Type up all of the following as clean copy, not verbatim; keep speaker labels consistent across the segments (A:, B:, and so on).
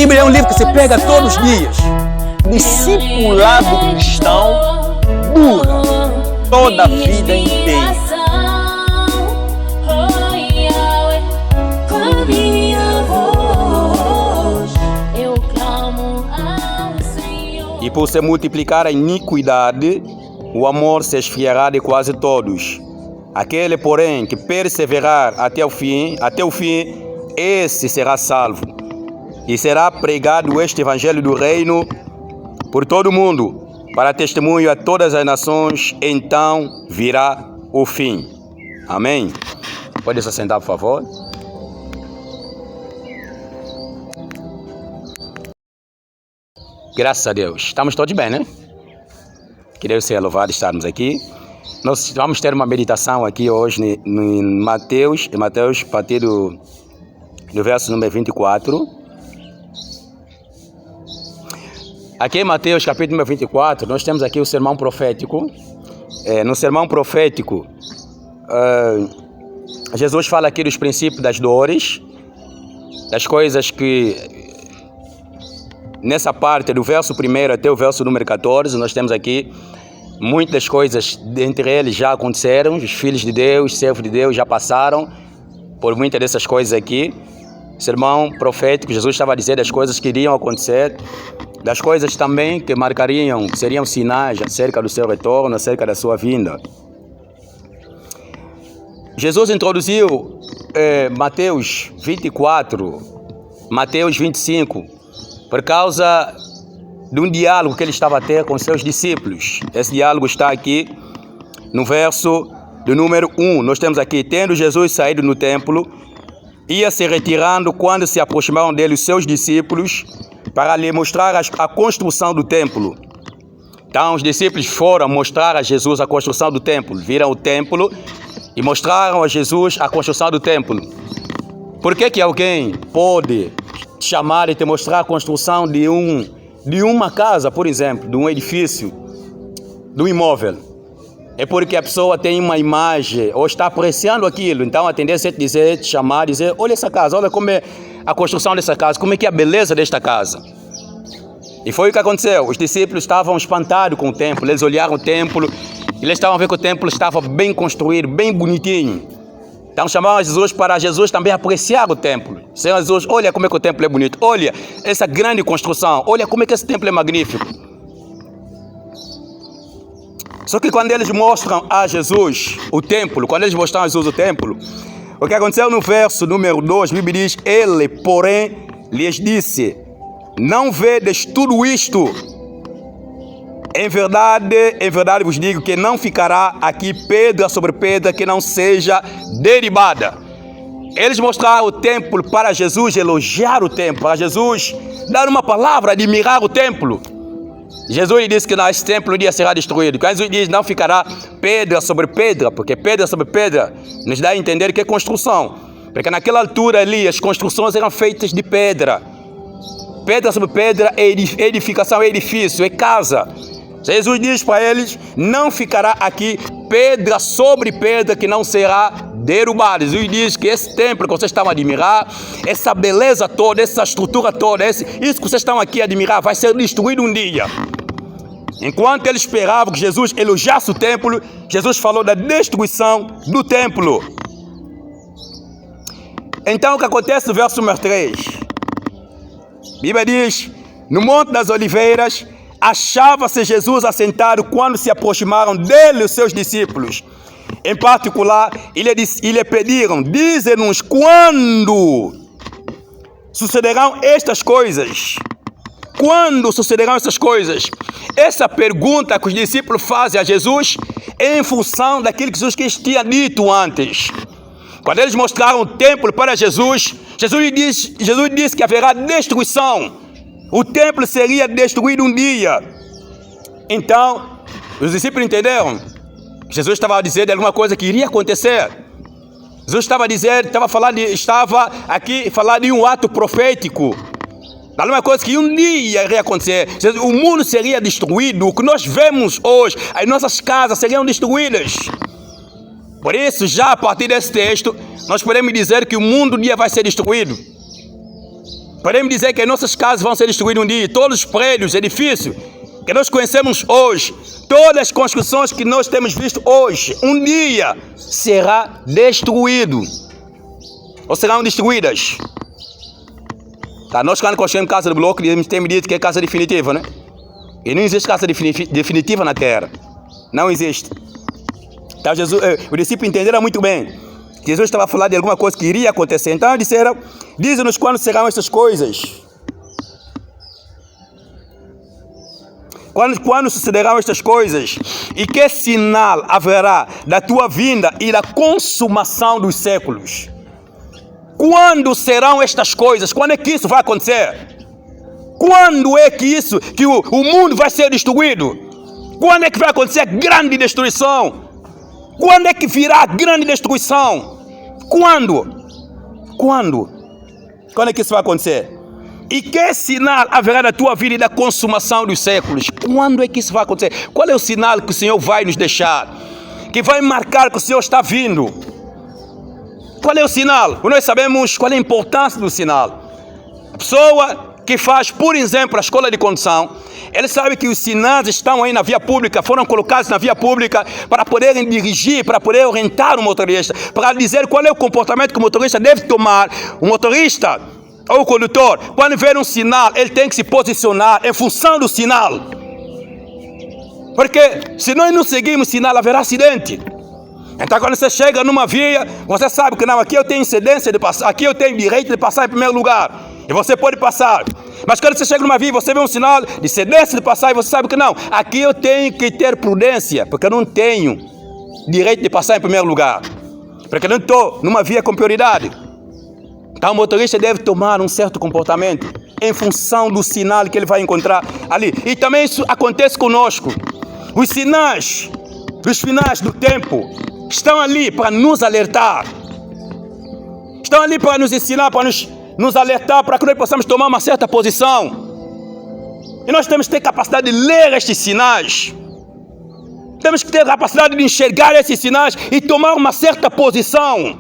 A: Bíblia é um livro que se pega todos os dias. Discipulado cristão dura toda a vida inteira. E por se multiplicar a iniquidade, o amor se esfriará de quase todos. Aquele, porém, que perseverar até o fim, esse será salvo. E será pregado este evangelho do reino por todo o mundo, para testemunho a todas as nações, então virá o fim. Amém? Pode se assentar, por favor. Graças a Deus. Estamos todos bem, né? Que Deus seja louvado estarmos aqui. Nós vamos ter uma meditação aqui hoje em Mateus, a partir do verso número 24. Aqui em Mateus, capítulo número 24, nós temos aqui o sermão profético. No sermão profético, Jesus fala aqui dos princípios das dores, das coisas que... Nessa parte, do verso 1 até o verso número 14, nós temos aqui muitas coisas, dentre eles já aconteceram, os filhos de Deus, servos de Deus já passaram por muitas dessas coisas aqui. Sermão profético, Jesus estava a dizer das coisas que iriam acontecer, das coisas também que marcariam, seriam sinais acerca do seu retorno, acerca da sua vinda. Jesus introduziu Mateus 24, Mateus 25, por causa de um diálogo que ele estava a ter com seus discípulos. Esse diálogo está aqui no verso do número 1. Nós temos aqui: tendo Jesus saído no templo, ia se retirando quando se aproximaram dele os seus discípulos para lhe mostrar a construção do templo. Então os discípulos foram mostrar a Jesus a construção do templo. Viram o templo e mostraram a Jesus a construção do templo. Por que alguém pode chamar e te mostrar a construção de uma casa, por exemplo, de um edifício, de um imóvel? É porque a pessoa tem uma imagem ou está apreciando aquilo. Então a tendência é te chamar, dizer: olha essa casa, olha como é a construção dessa casa, como é que é a beleza desta casa. E foi o que aconteceu. Os discípulos estavam espantados com o templo. Eles olharam o templo, eles estavam a ver que o templo estava bem construído, bem bonitinho. Então chamaram Jesus para Jesus também apreciar o templo. Senhor Jesus, olha como é que o templo é bonito. Olha essa grande construção. Olha como é que esse templo é magnífico. Só que quando eles mostram a Jesus o templo, quando eles mostram a Jesus o templo, o que aconteceu no verso número 2, a Bíblia diz: ele, porém, lhes disse: não vedes tudo isto? Em verdade vos digo que não ficará aqui pedra sobre pedra que não seja derribada. Eles mostraram o templo para Jesus elogiar o templo, para Jesus dar uma palavra, admirar o templo. Jesus lhe disse que esse templo um dia será destruído. Quando Jesus diz: não ficará pedra sobre pedra, porque pedra sobre pedra nos dá a entender que é construção. Porque naquela altura ali as construções eram feitas de pedra. Pedra sobre pedra é edificação, é edifício, é casa. Jesus diz para eles: não ficará aqui pedra sobre pedra que não será derrubada. Jesus diz que esse templo que vocês estão a admirar, essa beleza toda, essa estrutura toda, isso que vocês estão aqui a admirar, vai ser destruído um dia. Enquanto eles esperavam que Jesus elogiasse o templo, Jesus falou da destruição do templo. Então o que acontece no verso número 3? A Bíblia diz: no Monte das Oliveiras, achava-se Jesus assentado quando se aproximaram dele os seus discípulos. Em particular, lhe pediram: dize-nos quando sucederão estas coisas. Quando sucederão essas coisas? Essa pergunta que os discípulos fazem a Jesus é em função daquilo que Jesus tinha dito antes. Quando eles mostraram o templo para Jesus, Jesus disse que haverá destruição. O templo seria destruído um dia. Então, os discípulos entenderam. Jesus estava a dizer de alguma coisa que iria acontecer. Jesus estava aqui falando de um ato profético. De alguma coisa que um dia iria acontecer. O mundo seria destruído. O que nós vemos hoje, as nossas casas seriam destruídas. Por isso, já a partir desse texto, nós podemos dizer que o mundo um dia vai ser destruído. Podemos dizer que nossas casas vão ser destruídas um dia. Todos os prédios, edifícios que nós conhecemos hoje, todas as construções que nós temos visto hoje, um dia será destruído. Ou serão destruídas. Tá, nós quando construímos casa de bloco, temos dito que é casa definitiva, né? E não existe casa definitiva na terra. Não existe. Então o discípulo entenderam muito bem. Jesus estava falando de alguma coisa que iria acontecer. Então disseram, diz-nos quando serão estas coisas. Quando sucederão estas coisas? E que sinal haverá da tua vinda e da consumação dos séculos? Quando serão estas coisas? Quando é que isso vai acontecer? Quando é que o mundo vai ser destruído? Quando é que vai acontecer a grande destruição? Quando é que virá a grande destruição? Quando? Quando é que isso vai acontecer? E que sinal haverá da tua vida e da consumação dos séculos? Quando é que isso vai acontecer? Qual é o sinal que o Senhor vai nos deixar? Que vai marcar que o Senhor está vindo? Qual é o sinal? Nós sabemos qual é a importância do sinal. A pessoa que faz, por exemplo, a escola de condução, ele sabe que os sinais estão aí na via pública, foram colocados na via pública para poderem dirigir, para poder orientar o motorista, para dizer qual é o comportamento que o motorista deve tomar. O motorista ou o condutor, quando ver um sinal, ele tem que se posicionar em função do sinal. Porque se nós não seguirmos o sinal, haverá acidente. Então quando você chega numa via, você sabe que não, aqui eu tenho incidência de passar, aqui eu tenho direito de passar em primeiro lugar. E você pode passar. Mas quando você chega numa via, você vê um sinal de cedência de passar e você sabe que não, aqui eu tenho que ter prudência, porque eu não tenho direito de passar em primeiro lugar. Porque eu não estou numa via com prioridade. Então o motorista deve tomar um certo comportamento em função do sinal que ele vai encontrar ali. E também isso acontece conosco. Os sinais dos finais do tempo estão ali para nos alertar. Estão ali para nos ensinar, para nos alertar, para que nós possamos tomar uma certa posição. E nós temos que ter capacidade de ler estes sinais. Temos que ter capacidade de enxergar esses sinais e tomar uma certa posição.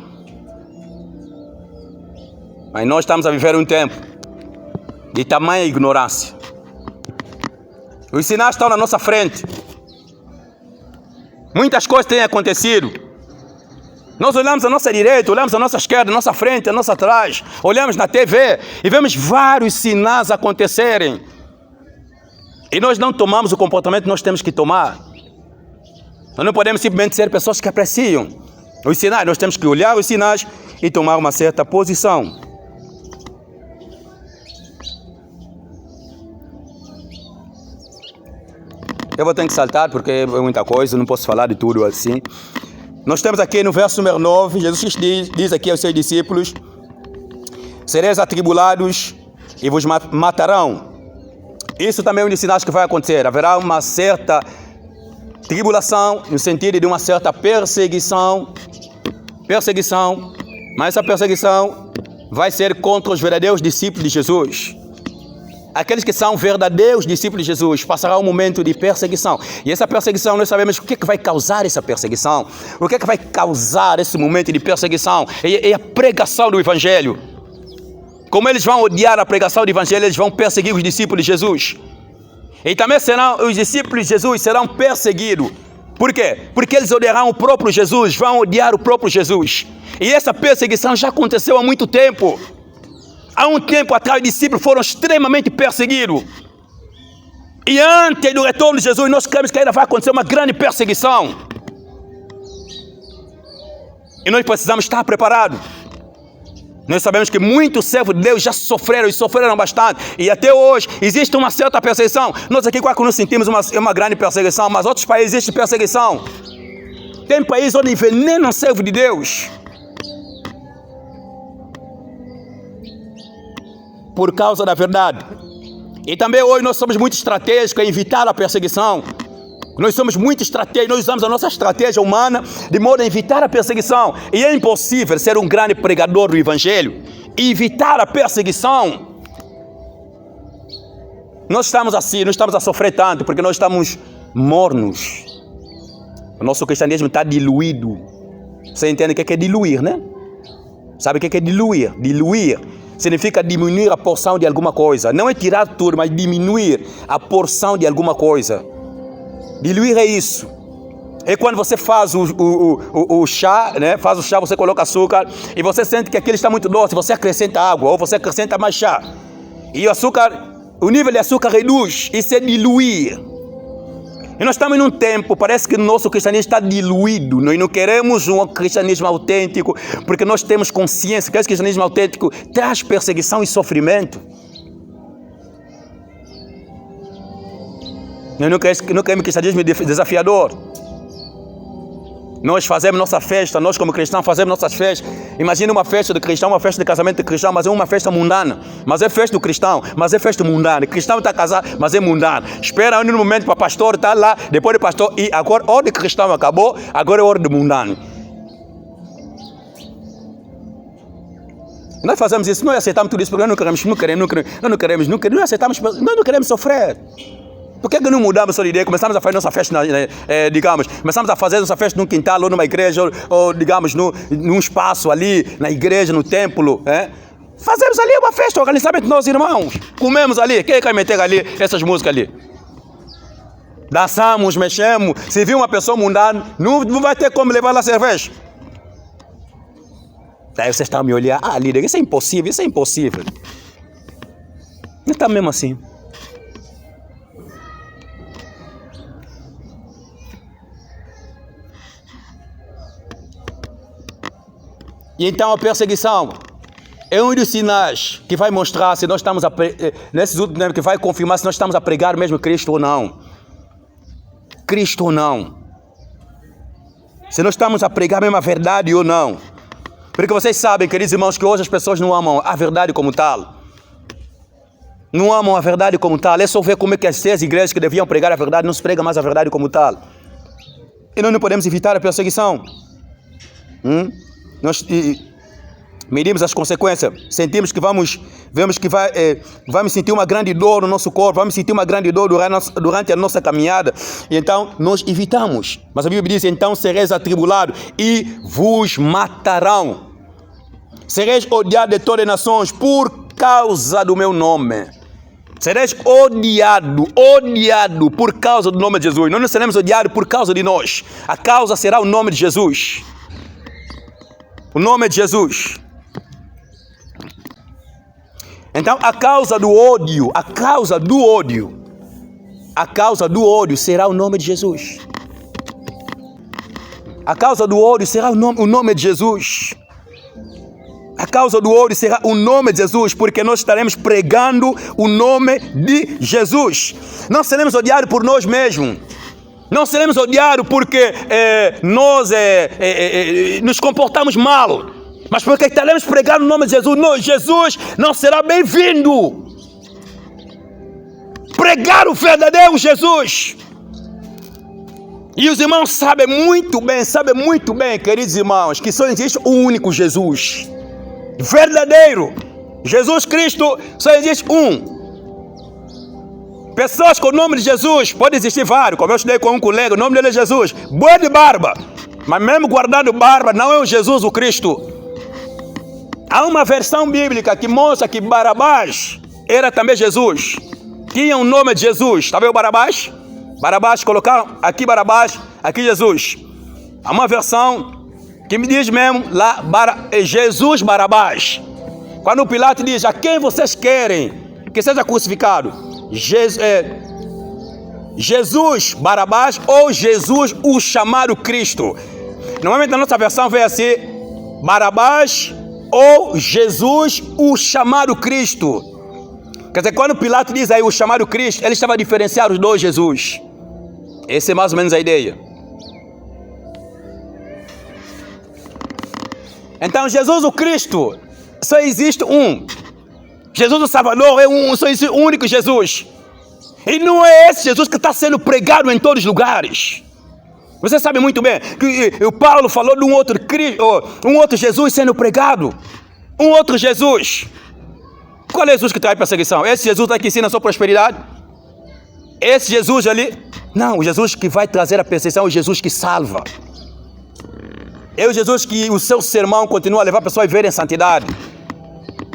A: Mas nós estamos a viver um tempo de tamanha ignorância. Os sinais estão na nossa frente. Muitas coisas têm acontecido. Nós olhamos à nossa direita, olhamos à nossa esquerda, à nossa frente, à nossa atrás. Olhamos na TV e vemos vários sinais acontecerem. E nós não tomamos o comportamento que nós temos que tomar. Nós não podemos simplesmente ser pessoas que apreciam os sinais. Nós temos que olhar os sinais e tomar uma certa posição. Eu vou ter que saltar porque é muita coisa, não posso falar de tudo assim. Nós temos aqui no verso número 9, Jesus diz aqui aos seus discípulos: sereis atribulados e vos matarão. Isso também é um dos sinais que vai acontecer. Haverá uma certa tribulação, no sentido de uma certa perseguição. Mas essa perseguição vai ser contra os verdadeiros discípulos de Jesus. Aqueles que são verdadeiros discípulos de Jesus passarão um momento de perseguição. E essa perseguição, nós sabemos o que vai causar essa perseguição. O que vai causar esse momento de perseguição? É a pregação do Evangelho. Como eles vão odiar a pregação do Evangelho, eles vão perseguir os discípulos de Jesus. E também os discípulos de Jesus serão perseguidos. Por quê? Porque eles odiarão o próprio Jesus, vão odiar o próprio Jesus. E essa perseguição já aconteceu há muito tempo. Há um tempo atrás, os discípulos foram extremamente perseguidos. E antes do retorno de Jesus, nós cremos que ainda vai acontecer uma grande perseguição. E nós precisamos estar preparados. Nós sabemos que muitos servos de Deus já sofreram e sofreram bastante. E até hoje existe uma certa perseguição. Nós aqui quase nos sentimos uma grande perseguição, mas outros países existe perseguição. Tem países onde envenenam servos de Deus. Por causa da verdade. E também hoje nós somos muito estratégicos em evitar a perseguição. Nós somos muito estratégicos, nós usamos a nossa estratégia humana de modo a evitar a perseguição. E é impossível ser um grande pregador do Evangelho e evitar a perseguição. Nós estamos assim, não estamos a sofrer tanto, porque nós estamos mornos. O nosso cristianismo está diluído. Você entende o que é diluir, né? Sabe o que é diluir? Diluir significa diminuir a porção de alguma coisa. Não é tirar tudo, mas diminuir a porção de alguma coisa. Diluir é isso. É quando você faz o chá, né? Faz o chá, você coloca açúcar e você sente que aquilo está muito doce, você acrescenta água ou você acrescenta mais chá. E o açúcar, o nível de açúcar reduz. Isso é diluir. E nós estamos num tempo, parece que o nosso cristianismo está diluído. Nós não queremos um cristianismo autêntico, porque nós temos consciência que esse cristianismo autêntico traz perseguição e sofrimento. Nós não queremos cristianismo desafiador. Nós fazemos nossa festa, nós como cristãos fazemos nossas festas. Imagina uma festa de cristão, uma festa de casamento de cristão, mas é uma festa mundana. Mas é festa do cristão, mas é festa mundana. O cristão está casado, mas é mundano. Espera um momento para o pastor estar lá, depois do pastor, e agora a hora de cristão acabou, agora é a hora de mundano. Nós fazemos isso, nós aceitamos tudo isso, porque nós não aceitamos, nós não queremos sofrer. Por que não mudamos a ideia? Começamos a fazer nossa festa, digamos, começamos a fazer nossa festa num quintal ou numa igreja, ou digamos, num espaço ali, na igreja, no templo. Fazemos ali uma festa, organizamento nós irmãos. Comemos ali, quem vai meter ali essas músicas ali? Dançamos, mexemos. Se vir uma pessoa mundana, não vai ter como levar lá cerveja. Daí vocês estão me olhando, líder, isso é impossível, isso é impossível. Não está mesmo assim. E então a perseguição é um dos sinais que vai mostrar se nós estamos nesses últimos tempos, que vai confirmar se nós estamos a pregar mesmo Cristo ou não. Cristo ou não. Se nós estamos a pregar mesmo a verdade ou não. Porque vocês sabem, queridos irmãos, que hoje as pessoas não amam a verdade como tal. Não amam a verdade como tal. É só ver como é que as 6 igrejas que deviam pregar a verdade não se pregam mais a verdade como tal. E nós não podemos evitar a perseguição. Nós medimos as consequências, sentimos que vamos sentir uma grande dor no nosso corpo, vamos sentir uma grande dor durante a nossa caminhada, e então nós evitamos. Mas a Bíblia diz, então sereis atribulados e vos matarão. Sereis odiados de todas as nações por causa do meu nome. Sereis odiado por causa do nome de Jesus. Nós não seremos odiados por causa de nós. A causa será o nome de Jesus. O nome de Jesus. Então a causa do ódio será o nome de Jesus. A causa do ódio será o nome de Jesus. A causa do ódio será o nome de Jesus, porque nós estaremos pregando o nome de Jesus. Não seremos odiados por nós mesmos. Não seremos odiados porque nós nos comportamos mal, mas porque estaremos pregando o nome de Jesus. Não, Jesus não será bem-vindo. Pregar o verdadeiro Jesus. E os irmãos sabem muito bem, queridos irmãos, que só existe um único Jesus. Verdadeiro. Jesus Cristo, só existe um. Pessoas com o nome de Jesus, pode existir vários, como eu estudei com um colega, o nome dele é Jesus, boi de barba, mas mesmo guardando barba, não é o Jesus, o Cristo. Há uma versão bíblica que mostra que Barabás era também Jesus, tinha o nome de Jesus, está vendo o Barabás? Barabás, colocaram aqui Barabás, aqui Jesus. Há uma versão que me diz mesmo lá, Jesus Barabás. Quando o Pilato diz, a quem vocês querem que seja crucificado? Jesus Barabás ou Jesus o chamado Cristo. Normalmente na nossa versão vem assim, Barabás ou Jesus o chamado Cristo. Quer dizer, quando Pilato diz aí o chamado Cristo, ele estava a diferenciar os dois Jesus. Essa é mais ou menos a ideia. Então Jesus o Cristo, só existe um. Jesus o Salvador é só existe um único Jesus. E não é esse Jesus que está sendo pregado em todos os lugares. Você sabe muito bem que o Paulo falou de um outro Jesus sendo pregado. Um outro Jesus. Qual é Jesus que traz perseguição? Esse Jesus que ensina a sua prosperidade? Esse Jesus ali? Não, o Jesus que vai trazer a perseguição é o Jesus que salva. É o Jesus que o seu sermão continua a levar a pessoa a viver em santidade.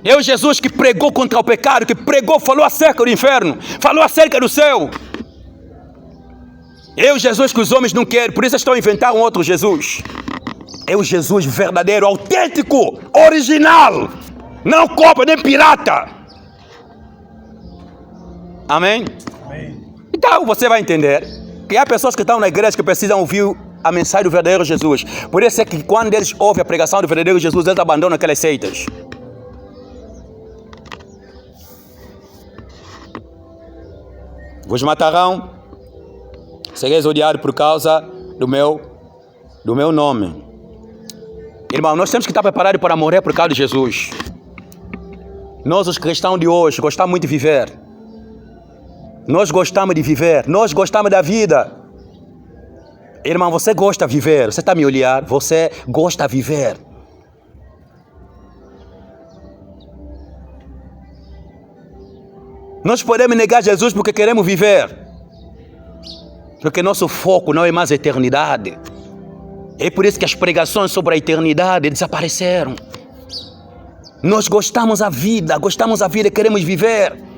A: É o Jesus que pregou contra o pecado, que pregou, falou acerca do inferno, falou acerca do céu. É o Jesus que os homens não querem, por isso estão a inventar um outro Jesus. É o Jesus verdadeiro, autêntico, original, não cópia nem pirata. Amém? Amém? Então você vai entender que há pessoas que estão na igreja que precisam ouvir a mensagem do verdadeiro Jesus. Por isso é que quando eles ouvem a pregação do verdadeiro Jesus, eles abandonam aquelas seitas. Vos matarão, sereis odiados por causa do meu nome. Irmão, nós temos que estar preparados para morrer por causa de Jesus. Nós, os cristãos de hoje, gostamos muito de viver. Nós gostamos de viver, nós gostamos da vida. Irmão, você gosta de viver, você está me olhando, você gosta de viver. Nós podemos negar Jesus porque queremos viver. Porque nosso foco não é mais a eternidade. É por isso que as pregações sobre a eternidade desapareceram. Nós gostamos da vida, queremos viver.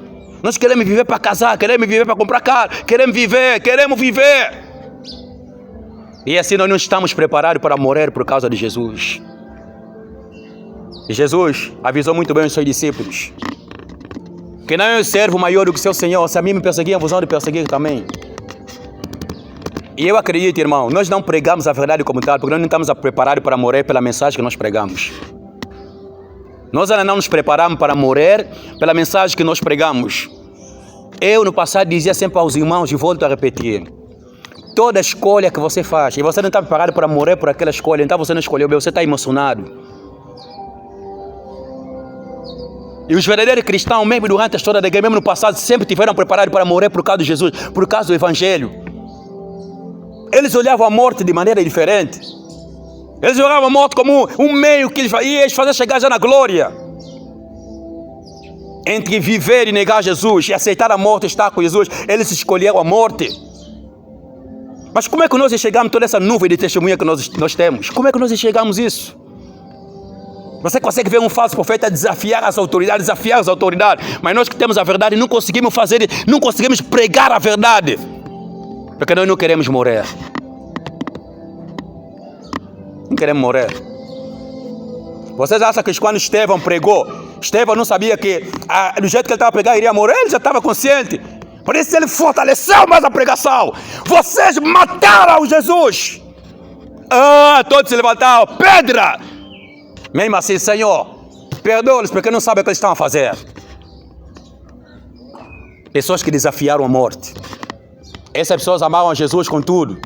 A: Nós queremos viver para casar, queremos viver para comprar carro, queremos viver. E assim nós não estamos preparados para morrer por causa de Jesus. E Jesus avisou muito bem os seus discípulos que não é um servo maior do que seu Senhor. Se a mim me perseguiam, vos hão de perseguir também. E eu acredito, irmão, nós não pregamos a verdade como tal, porque nós não estamos preparados para morrer pela mensagem que nós pregamos. Nós ainda não nos preparamos para morrer pela mensagem que nós pregamos. Eu no passado dizia sempre aos irmãos, e volto a repetir, toda escolha que você faz, e você não está preparado para morrer por aquela escolha, então você não escolheu bem, você está emocionado. E os verdadeiros cristãos, mesmo durante a história da igreja, mesmo no passado, sempre tiveram preparados para morrer por causa de Jesus, por causa do Evangelho. Eles olhavam a morte de maneira diferente. Eles olhavam a morte como um meio que eles faziam chegar já na glória. Entre viver e negar Jesus e aceitar a morte e estar com Jesus, eles escolheram a morte. Mas como é que nós enxergamos toda essa nuvem de testemunha que nós temos? Como é que nós enxergamos isso? Você consegue ver um falso profeta desafiar as autoridades, mas nós que temos a verdade não conseguimos fazer, não conseguimos pregar a verdade, porque nós não queremos morrer. Não queremos morrer. Vocês acham que quando Estevão pregou, Estevão não sabia que do jeito que ele estava a pregar iria morrer? Ele já estava consciente. Por isso ele fortaleceu mais a pregação. Vocês mataram Jesus. Todos se levantaram. Pedra! Mesmo assim, Senhor, perdoa-lhes porque não sabem o que eles estão a fazer. Pessoas que desafiaram a morte. Essas pessoas amaram Jesus com tudo.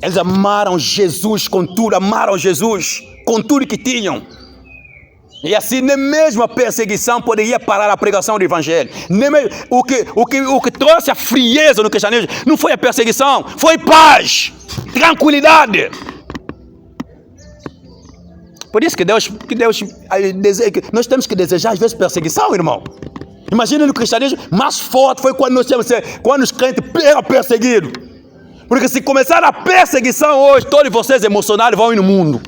A: Eles amaram Jesus com tudo, com tudo que tinham. E assim, nem mesmo a perseguição poderia parar a pregação do Evangelho. Nem mesmo, o que trouxe a frieza no cristianismo não foi a perseguição, foi paz, tranquilidade. Por isso que Deus nós temos que desejar às vezes perseguição, irmão. Imagina no cristianismo, mais forte foi quando quando os crentes eram perseguidos. Porque se começar a perseguição hoje, todos vocês emocionados vão ir no mundo.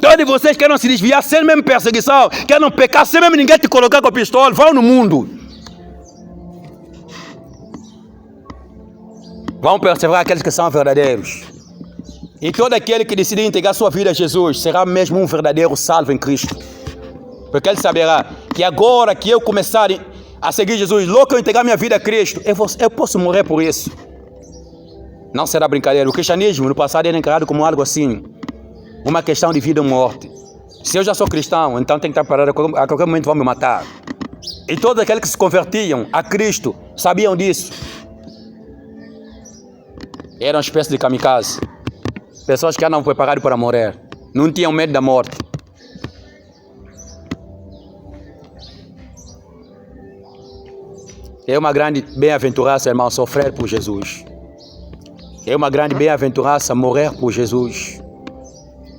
A: Todos vocês querem se desviar sem mesmo perseguição, querem pecar sem mesmo ninguém te colocar com a pistola, vão no mundo. Vão perseverar aqueles que são verdadeiros. E todo aquele que decidir entregar sua vida a Jesus será mesmo um verdadeiro salvo em Cristo. Porque ele saberá que agora que eu começar a seguir Jesus, logo que eu entregar minha vida a Cristo, eu posso morrer por isso. Não será brincadeira. O cristianismo no passado era encarado como algo assim, uma questão de vida ou morte. Se eu já sou cristão, então tem que estar parado, a qualquer momento vão me matar. E todos aqueles que se convertiam a Cristo sabiam disso. Eram uma espécie de kamikaze. Pessoas que eram preparadas para morrer. Não tinham medo da morte. É uma grande bem-aventurança, irmão, sofrer por Jesus. É uma grande bem-aventurança morrer por Jesus.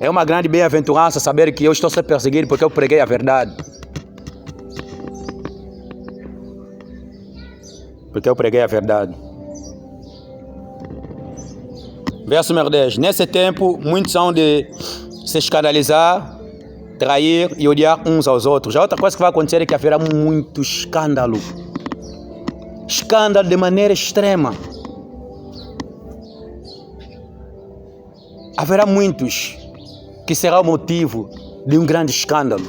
A: É uma grande bem-aventurança saber que eu estou sendo perseguido porque eu preguei a verdade. Porque eu preguei a verdade. Verso número 10. Nesse tempo, muitos hão de se escandalizar trair e odiar uns aos outros. A outra coisa que vai acontecer é que haverá muito escândalo. Escândalo de maneira extrema. Haverá muitos que será o motivo de um grande escândalo.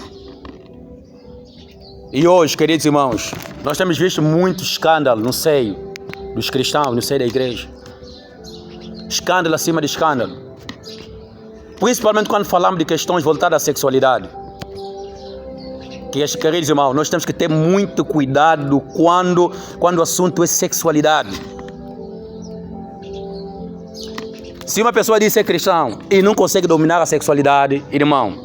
A: E hoje, queridos irmãos, nós temos visto muito escândalo no seio dos cristãos, no seio da igreja. Escândalo acima de escândalo. Principalmente quando falamos de questões voltadas à sexualidade. Queridos irmãos, nós temos que ter muito cuidado quando o assunto é sexualidade. Se uma pessoa diz ser cristão e não consegue dominar a sexualidade, irmão,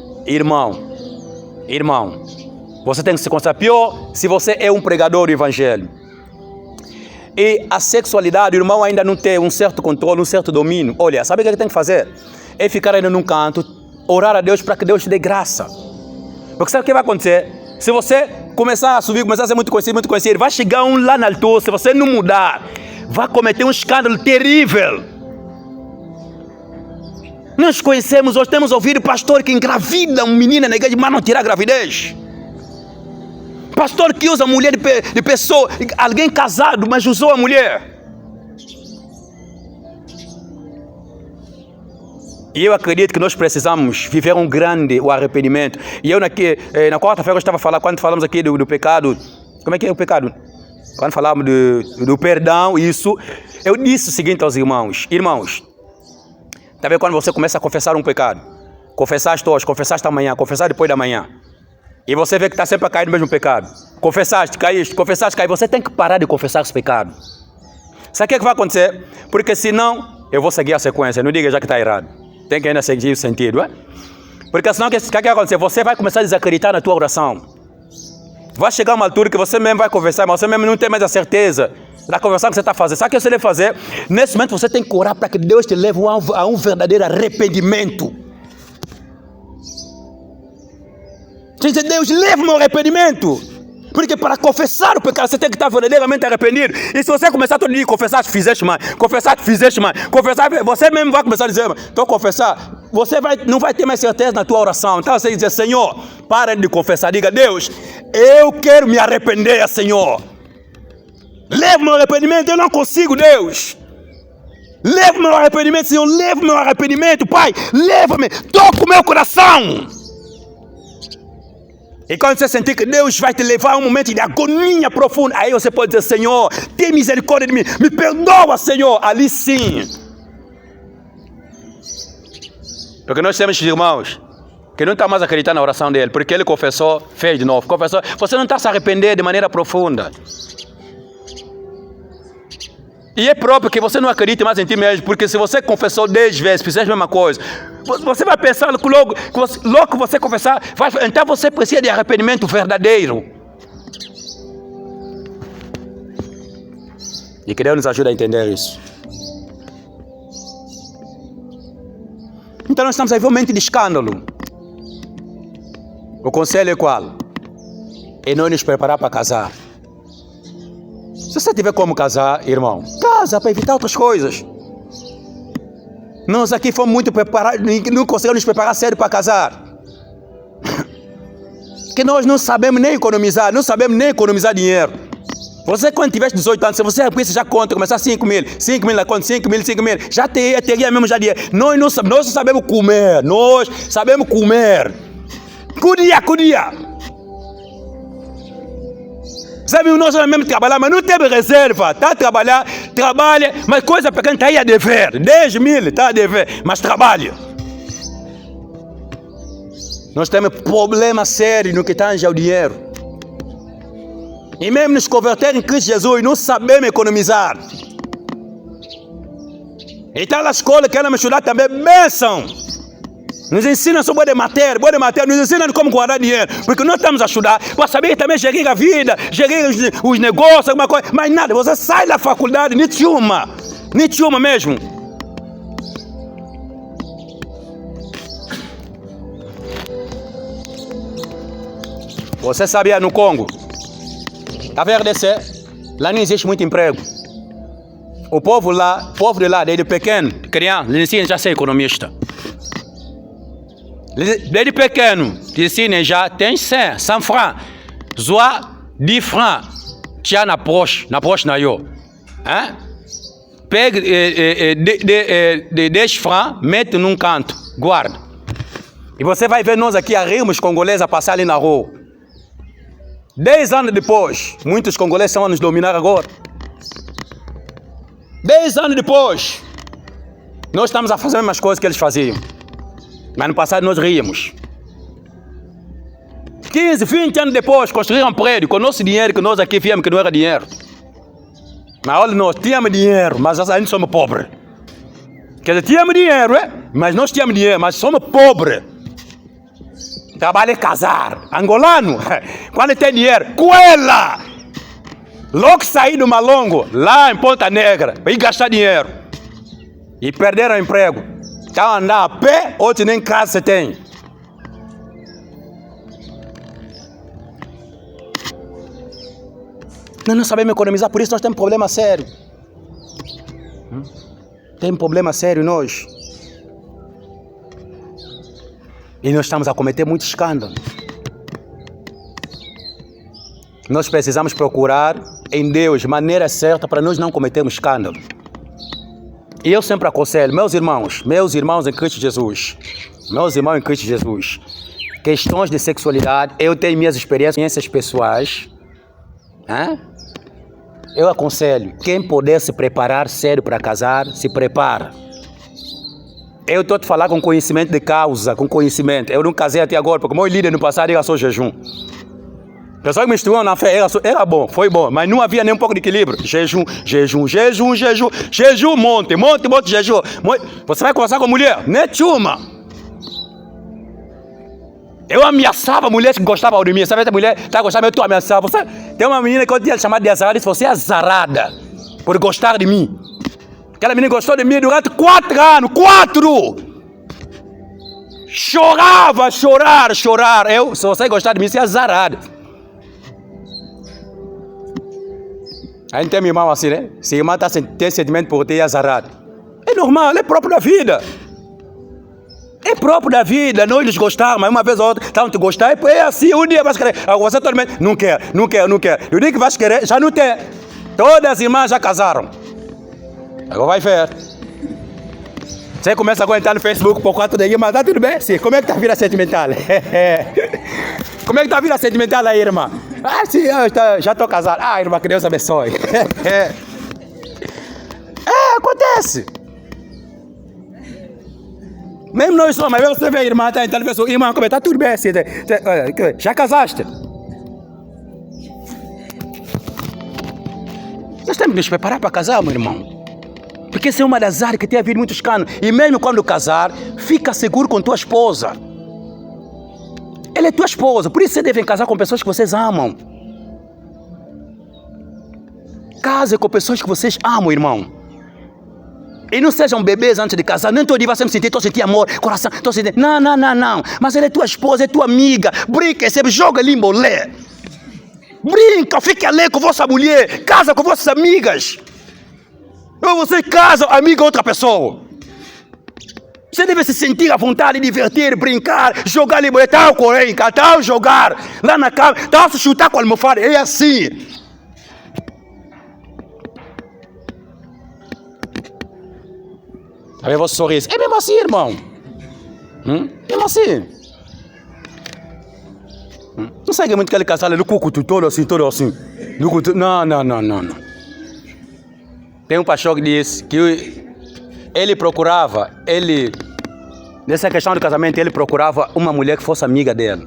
A: você tem que se considerar pior se você é um pregador do evangelho. E a sexualidade, o irmão ainda não tem um certo controle, um certo domínio. Olha, sabe o que ele tem que fazer? É ficar ainda num canto, orar a Deus para que Deus te dê graça. Porque sabe o que vai acontecer? Se você começar a subir, começar a ser muito conhecido, vai chegar um lá na altura, se você não mudar, vai cometer um escândalo terrível. Nós conhecemos, hoje temos ouvido pastor que engravida um menino na igreja, mas não tira a gravidez. Pastor que usa a mulher de pessoa, alguém casado, mas usou a mulher. E eu acredito que nós precisamos viver o arrependimento. E eu na quarta-feira eu estava falando, quando falamos aqui do pecado, como é que é o pecado? Quando falamos do perdão, isso, eu disse o seguinte aos irmãos, está vendo quando você começa a confessar um pecado? Confessaste hoje, confessaste amanhã, confessaste depois da manhã. E você vê que está sempre a cair no mesmo pecado. Confessaste, caíste, você tem que parar de confessar esse pecado. Sabe o que vai acontecer? Porque senão, eu vou seguir a sequência, não diga já que está errado. Tem que ainda seguir o sentido, é? Porque senão, o que vai acontecer? Você vai começar a desacreditar na tua oração. Vai chegar uma altura que você mesmo vai conversar, mas você mesmo não tem mais a certeza da conversão que você está fazendo. Sabe o que você deve fazer? Nesse momento você tem que orar para que Deus te leve a um verdadeiro arrependimento. Deus, leva-me ao arrependimento. Porque para confessar o pecado, você tem que estar verdadeiramente arrependido. E se você começar todo dia, confessar que fizeste mais, confessar, você mesmo vai começar a dizer, estou a confessar, você não vai ter mais certeza na tua oração. Então você diz, Senhor, para de confessar, diga, Deus, eu quero me arrepender, Senhor. Leva-me ao arrependimento, eu não consigo, Deus. Leva-me ao arrependimento, Senhor, leva-me ao arrependimento, Pai, leva-me, toca o meu coração. E quando você sentir que Deus vai te levar a um momento de agonia profunda, aí você pode dizer, Senhor, tem misericórdia de mim, me perdoa, Senhor. Ali sim. Porque nós temos irmãos que não estão mais acreditando na oração dele, porque ele confessou, fez de novo, confessou. Você não está se arrependendo de maneira profunda. E é próprio que você não acredite mais em ti mesmo, porque se você confessou 10 vezes, fizeste a mesma coisa, você vai pensar que logo que você confessar, então você precisa de arrependimento verdadeiro. E que Deus nos ajude a entender isso. Então nós estamos aí em um momento de escândalo. O conselho é qual? É nós nos preparar para casar. Se você tiver como casar, irmão, casa para evitar outras coisas. Nós aqui fomos muito preparados, não conseguimos nos preparar sério para casar. Que nós não sabemos nem economizar, dinheiro. Você quando tiver 18 anos, se você já conta, começar 5 mil na conta, 5 mil, já teria mesmo já dinheiro. Nós não sabemos comer, Cudia. Sabe, nós mesmo trabalhar, mas não teve reserva. Tá a trabalhar, trabalha, mas coisa pequena está aí a dever. 10 mil está a dever, mas trabalha. Nós temos problema sério no que tange ao dinheiro. E mesmo nos converter em Cristo Jesus, não sabemos economizar. Então a escola que ela me ajudar também, bênção. Nos ensina sobre boa matéria, nos ensina como guardar dinheiro, porque nós estamos a estudar, para saber também gerir a vida, gerir os negócios, alguma coisa, mas nada, você sai da faculdade, nenhuma mesmo. Você sabia no Congo, a RDC, lá não existe muito emprego. O povo de lá, desde pequeno, criança, eles ensinam já ser economista. Desde pequeno, te ensinem já, tem 100 francs. Zoa 10 francs. Já na poche na eu. Pega de 10 francs, mete num canto, guarda. E você vai ver nós aqui a rirmos congoleses a passar ali na rua. 10 anos depois, muitos congoleses estão a nos dominar agora. 10 anos depois, nós estamos a fazer as mesmas coisas que eles faziam. Mas no passado nós ríamos. 15, 20 anos depois, construíram um prédio com o nosso dinheiro, que nós aqui viemos que não era dinheiro. Mas olha, nós tínhamos dinheiro, mas ainda somos pobres. Quer dizer, tínhamos dinheiro, mas nós tínhamos dinheiro, mas somos pobres. Trabalho é casar. Angolano, quando tem dinheiro, coela! Logo saí do Malongo, lá em Ponta Negra, para ir gastar dinheiro. E perderam o emprego. Estão andando a pé, outros nem casa você tem. Nós não sabemos economizar, por isso nós temos problema sério. Tem problema sério nós. E nós estamos a cometer muito escândalo. Nós precisamos procurar em Deus maneira certa para nós não cometermos escândalo. E eu sempre aconselho, meus irmãos em Cristo Jesus, questões de sexualidade, eu tenho minhas experiências pessoais. Eu aconselho, quem puder se preparar sério para casar, se prepara. Eu estou a te falar com conhecimento de causa, com conhecimento. Eu não casei até agora, porque o meu líder no passado era só jejum. O pessoal que me instruiu na fé era bom, foi bom, mas não havia nem um pouco de equilíbrio. Jejum, monte, jejum. Você vai conversar com a mulher? Netuma. Eu ameaçava mulheres que gostavam de mim. Sabe, a mulher está gostando, eu ameaçava. Você tem uma menina que eu tinha chamado de azarada, disse, você é azarada por gostar de mim. Aquela menina gostou de mim durante 4 anos, 4! Chorava, chorar. Se você gostar de mim, você é azarada. Aí não tem minha irmã assim, né? Se a irmã tem sentimento por ter azarado. É normal, é próprio da vida. É próprio da vida, nós eles gostaram, mas uma vez ou outra, estavam te gostar, é assim, um dia vai querer. Agora você totalmente, não quer. E o dia que vai querer, já não tem. Todas as irmãs já casaram. Agora vai ver. Você começa agora a entrar no Facebook por conta daí, mas tá tudo bem? Sim. Como é que tá a vida sentimental? Como é que tá a vida sentimental aí, irmã? Sim, já estou casado. Irmã, que Deus abençoe. Acontece. Mesmo nós somos, mas você vê a irmã, tá entrando no Facebook, irmã, como é? Tá tudo bem? Assim, já casaste? Nós temos que nos preparar para casar, meu irmão. Porque essa é uma das áreas que tem havido muitos escândalos. E mesmo quando casar, fica seguro com tua esposa. Ela é tua esposa, por isso você deve casar com pessoas que vocês amam. Case com pessoas que vocês amam, irmão. E não sejam bebês antes de casar. Nem todo dia você me sentir, estou sentindo amor, coração, estou sentindo... Não. Mas ela é tua esposa, é tua amiga. Brinca, você joga ali, molé. Brinca, fica ali com vossa mulher. Casa com vossas amigas. Ou você casa, amiga, outra pessoa. Você deve se sentir à vontade, divertir, brincar, jogar ali, mulher, tal correr, tal jogar. Lá na cama, tal se chutar com a almofada. É assim. Aí você sorriso. É mesmo assim, irmão. É mesmo assim. Não segue muito aquele casal no cucutu, todo assim. Não. Tem um pastor que disse que nessa questão do casamento, ele procurava uma mulher que fosse amiga dele.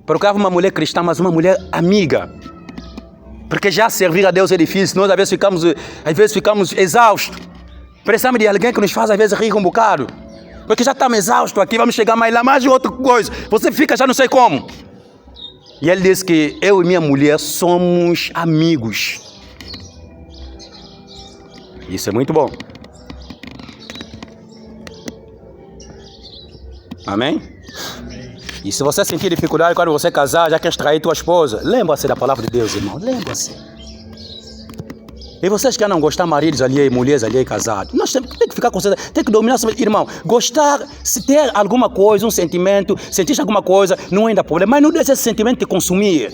A: Procurava uma mulher cristã, mas uma mulher amiga. Porque já servir a Deus é difícil, nós às vezes ficamos exaustos. Precisamos de alguém que nos faz às vezes rir um bocado. Porque já estamos exaustos aqui, vamos chegar mais lá, mais de outra coisa. Você fica já não sei como. E ele disse que eu e minha mulher somos amigos. Isso é muito bom. Amém? E se você sentir dificuldade quando você casar, já quer extrair tua esposa, lembra-se da palavra de Deus, irmão. Lembra-se. E vocês que não gostar maridos ali, mulheres ali, casados, nós temos que ficar concentrados, tem que dominar, irmão. Gostar, se ter alguma coisa, um sentimento, sentir alguma coisa, não é ainda problema, mas não deixa esse sentimento te consumir.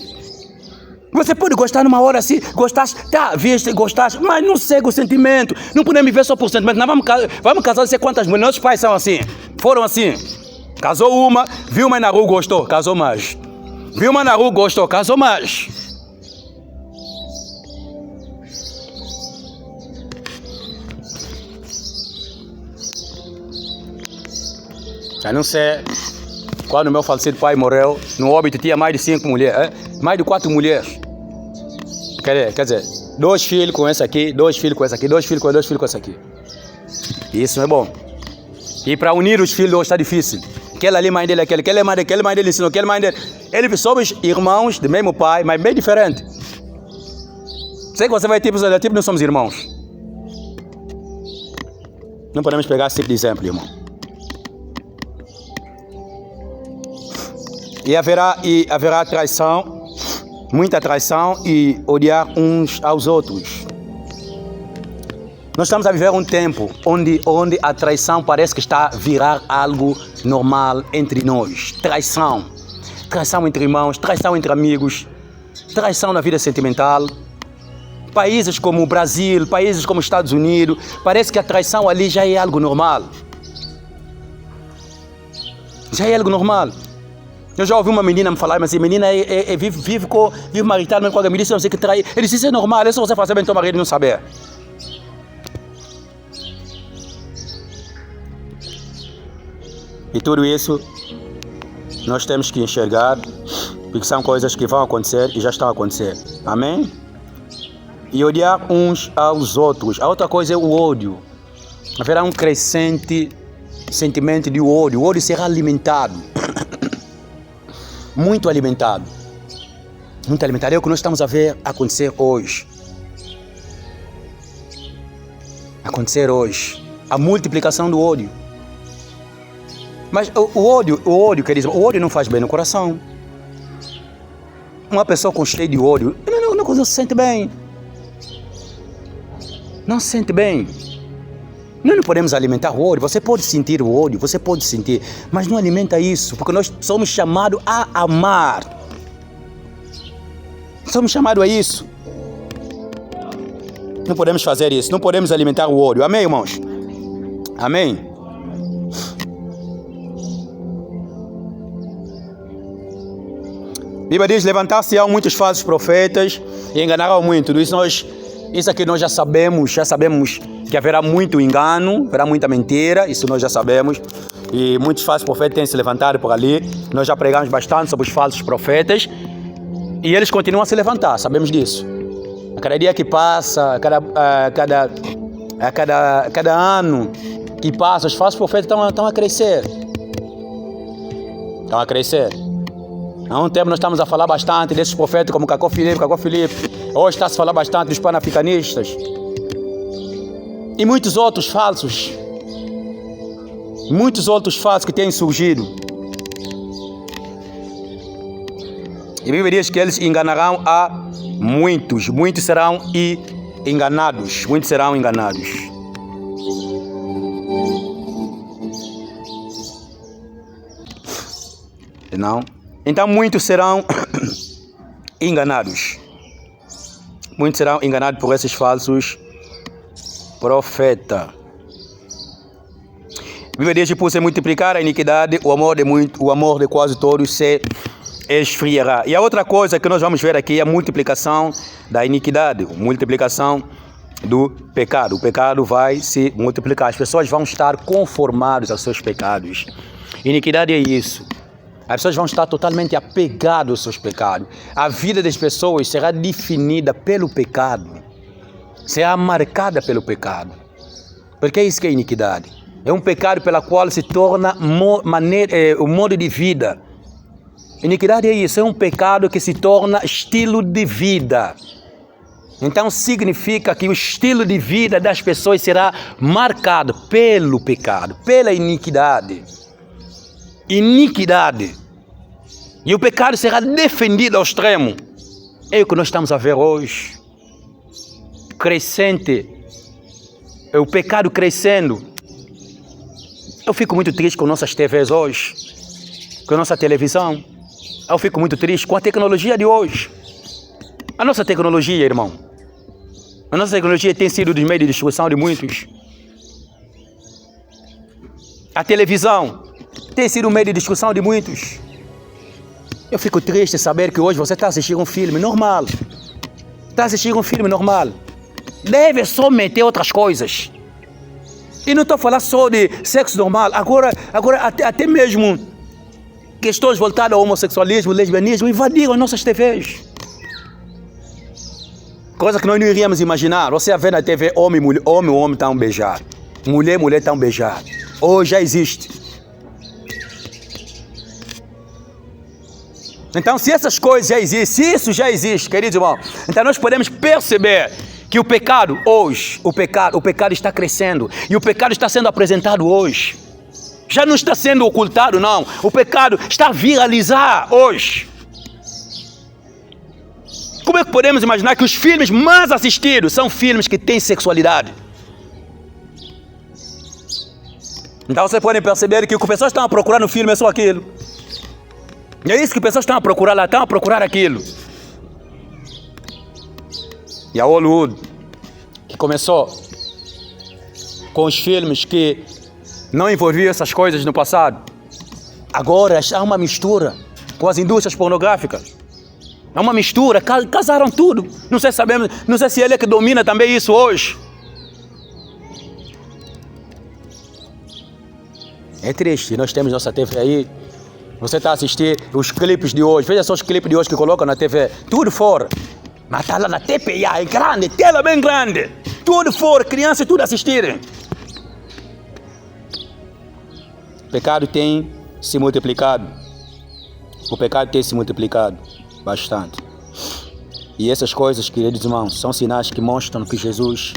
A: Você pode gostar numa hora assim, gostaste, tá, viste, gostaste, mas não segue o sentimento. Não podemos viver só por sentimento. Nós vamos casar, não sei quantas mulheres, nossos pais são assim, foram assim. Casou uma, viu uma na rua, gostou, casou mais. Viu uma na rua, gostou, casou mais. Eu não sei, quando meu falecido pai morreu, no óbito tinha mais de 5 mulheres, mais de 4 mulheres. Quer dizer, 2 filhos com esse aqui, 2 filhos com esse aqui, 2 filhos com esse aqui. Isso não é bom. E para unir os filhos hoje está difícil. Aquela ali, mãe dele, aquele mãe dele ensinou, aquele mãe dele. Eles somos irmãos do mesmo pai, mas bem diferente. Sei que você vai tipo, não somos irmãos. Não podemos pegar esse tipo de exemplo, irmão. E haverá traição, muita traição e odiar uns aos outros. Nós estamos a viver um tempo onde a traição parece que está a virar algo normal entre nós. Traição. Traição entre irmãos, traição entre amigos, traição na vida sentimental. Países como o Brasil, países como os Estados Unidos, parece que a traição ali já é algo normal. Já é algo normal. Eu já ouvi uma menina me falar, mas assim, menina vive maritado, mas quando a menina não sei que trai. Ele disse, isso é normal, é só você fazer bem teu marido não saber. E tudo isso nós temos que enxergar, porque são coisas que vão acontecer e já estão a acontecer. Amém? E odiar uns aos outros. A outra coisa é o ódio. Haverá um crescente sentimento de ódio. O ódio será alimentado. Muito alimentado. Muito alimentado. É o que nós estamos a ver acontecer hoje. Acontecer hoje. A multiplicação do ódio. Mas o ódio, queridos, o ódio não faz bem no coração. Uma pessoa com cheio de ódio, não se sente bem. Não se sente bem. Nós não podemos alimentar o ódio. Você pode sentir o ódio, você pode sentir, mas não alimenta isso, porque nós somos chamados a amar. Somos chamados a isso. Não podemos fazer isso, não podemos alimentar o ódio. Amém, irmãos? Amém? A Bíblia diz, levantar-se-ão muitos falsos profetas e enganarão muito. Isso aqui nós já sabemos que haverá muito engano, haverá muita mentira, isso nós já sabemos. E muitos falsos profetas têm se levantado por ali. Nós já pregamos bastante sobre os falsos profetas e eles continuam a se levantar, sabemos disso. A cada dia que passa, a cada ano que passa, os falsos profetas estão a crescer. Estão a crescer. Há um tempo nós estamos a falar bastante desses profetas como Cacó Filipe. Hoje está a se falar bastante dos panafricanistas. E muitos outros falsos. Muitos outros falsos que têm surgido. E a Bíblia diz que eles enganarão a muitos. Muitos serão enganados. Muitos serão enganados. Não? Então muitos serão enganados. Muitos serão enganados por esses falsos profetas. A Bíblia diz que por se multiplicar a iniquidade, o amor de quase todos se esfriará. E a outra coisa que nós vamos ver aqui é a multiplicação da iniquidade, a multiplicação do pecado. O pecado vai se multiplicar. As pessoas vão estar conformadas aos seus pecados. Iniquidade é isso. As pessoas vão estar totalmente apegadas aos seus pecados. A vida das pessoas será definida pelo pecado. Será marcada pelo pecado. Porque é isso que é iniquidade. É um pecado pela qual se torna o modo de vida. Iniquidade é isso. É um pecado que se torna estilo de vida. Então significa que o estilo de vida das pessoas será marcado pelo pecado, pela iniquidade. Iniquidade. E o pecado será defendido ao extremo. É o que nós estamos a ver hoje. crescente, o pecado crescendo. Eu fico muito triste com nossas TVs hoje, com a nossa televisão. Eu fico muito triste com a tecnologia de hoje. A nossa tecnologia, irmão, a nossa tecnologia tem sido dos meios de destruição de muitos. A televisão tem sido um meio de discussão de muitos. Eu fico triste saber que hoje você está assistindo um filme normal. Está assistindo um filme normal. Deve só meter outras coisas. E não estou falando só de sexo normal. Agora até mesmo questões voltadas ao homossexualismo, lesbianismo, invadiram as nossas TVs. Coisa que nós não iríamos imaginar. Você vê na TV homem estão a beijar. Mulher estão a beijar. Hoje já existe. Então, se essas coisas já existem, se isso já existe, queridos irmãos, então nós podemos perceber que o pecado hoje, o pecado está crescendo e o pecado está sendo apresentado hoje. Já não está sendo ocultado, não. O pecado está a viralizar hoje. Como é que podemos imaginar que os filmes mais assistidos são filmes que têm sexualidade? Então vocês podem perceber que o que as pessoas estão a procurar no filme é só aquilo. E é isso que as pessoas estão a procurar lá, estão a procurar aquilo. E a Hollywood, que começou com os filmes que não envolviam essas coisas no passado, agora há uma mistura com as indústrias pornográficas. É uma mistura, casaram tudo. Não sei se ele é que domina também isso hoje. É triste, nós temos nossa TV aí. Você está a assistir os clipes de hoje. Veja só os clipes de hoje que colocam na TV. Tudo fora. Mas está lá na TPA, é grande, tela bem grande. Tudo fora, crianças tudo assistirem. O pecado tem se multiplicado. O pecado tem se multiplicado bastante. E essas coisas, queridos irmãos, são sinais que mostram que Jesus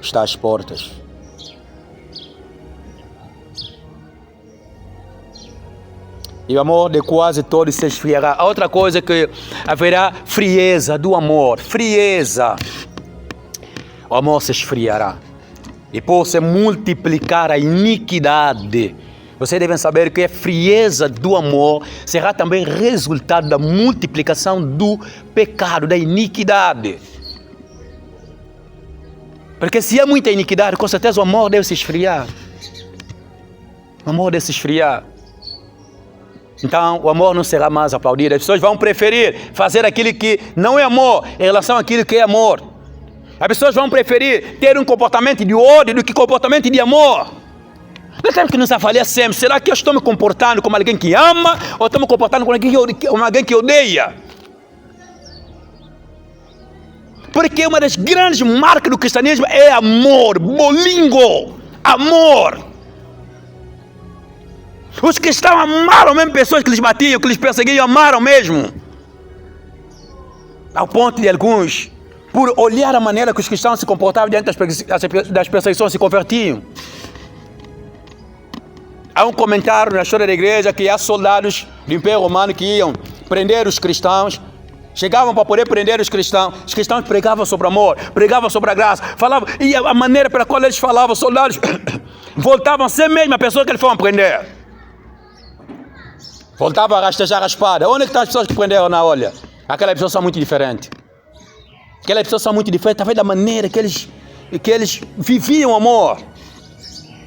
A: está às portas. E o amor de quase todos se esfriará. A outra coisa é que haverá frieza do amor. Frieza. O amor se esfriará. E por se multiplicar a iniquidade. Vocês devem saber que a frieza do amor será também resultado da multiplicação do pecado, da iniquidade. Porque se há muita iniquidade, com certeza o amor deve se esfriar. O amor deve se esfriar. Então, o amor não será mais aplaudido. As pessoas vão preferir fazer aquilo que não é amor em relação àquilo que é amor. As pessoas vão preferir ter um comportamento de ódio do que comportamento de amor. Nós temos que nos avaliar sempre. Será que eu estou me comportando como alguém que ama ou estou me comportando como alguém que odeia? Porque uma das grandes marcas do cristianismo é amor. Bolingo. Amor. Os cristãos amaram mesmo pessoas que lhes batiam, que lhes perseguiam, amaram mesmo. Ao ponto de alguns, por olhar a maneira que os cristãos se comportavam diante das perseguições, se convertiam. Há um comentário na história da igreja que há soldados do Império Romano que iam prender os cristãos, chegavam para poder prender os cristãos pregavam sobre amor, pregavam sobre a graça, falavam, e a maneira pela qual eles falavam, os soldados voltavam a ser mesmo a pessoa que eles foram prender. Voltavam a rastejar a espada. Onde é que estão as pessoas que prenderam na olha? Aquelas pessoas são muito diferentes. Aquelas pessoas são muito diferentes, talvez da maneira que eles viviam o amor.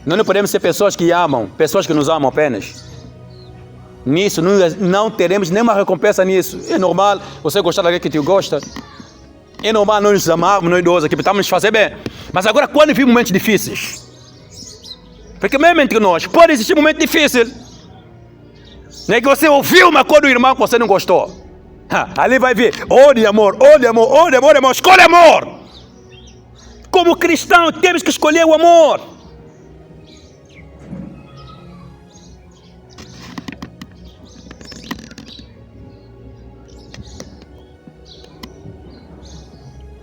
A: Nós não podemos ser pessoas que amam, pessoas que nos amam apenas. Nisso, não teremos nenhuma recompensa nisso. É normal você gostar de alguém que te gosta. É normal nós nos amarmos, nós dois aqui, estamos nos fazer bem. Mas agora, quando vivemos momentos difíceis? Porque mesmo entre nós, pode existir um momento difícil. Não é que você ouviu uma coisa do irmão que você não gostou. Ali vai vir, ódio, amor, escolhe amor. Como cristão, temos que escolher o amor.